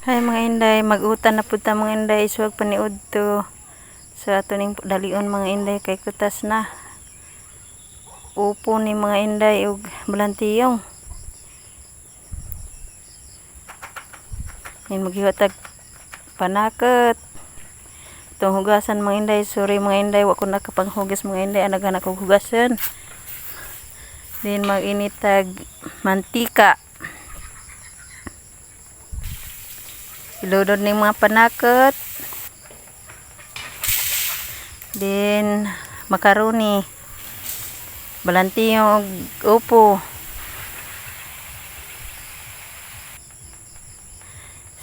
Hay mga inday, mag-utan na pud ta mga inday, iswag paniud to. So ato ning dalion mga inday kay kutas na. Upo ni mga inday ug balantiyong. May maghiwatag panakot. Itong hugasan mga inday, sorry mga inday, wa ko nakapanghugas mga inday, anaghan ako hugasan. Then mag-initag mantika. Iludod ni mga panakot. Then macaroni. Balantiyong upo.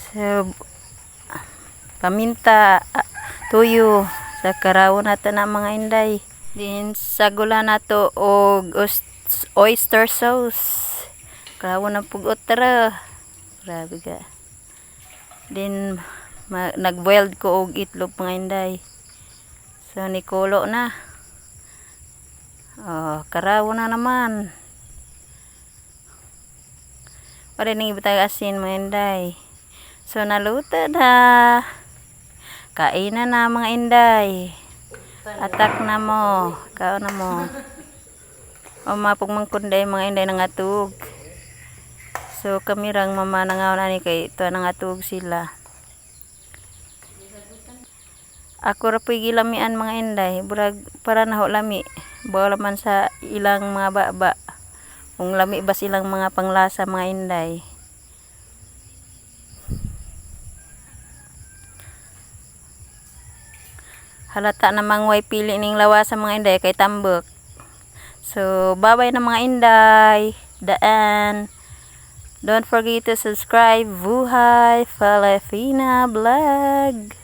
So paminta, tuyo sa karawon nato na mga inday. Then sagula nato og oyster sauce. Karawon na pugot tara. Grabe ka. Then nag-boiled ko og itlog mga inday. So nikulo na. Oh, karawon na naman. Pare ning ibutang asin mga inday. So naluto na. Kainan na mga inday. Atak na mo. Kao na mo. O mapugmangkunday mga inday nangatug. So kami rang mama nangaw na ni kay ito nangatug sila. Ako ra po'y gilamian mga inday. Burag para naho lami. Bawa man sa ilang mga baba. Kung lami ba silang mga panglasa mga inday. Halata namang way pili ning lawas sa mga inday kay tambok. So bye-bye na mga inday. Daan. Don't forget to subscribe Vuhay Filipina Vlog.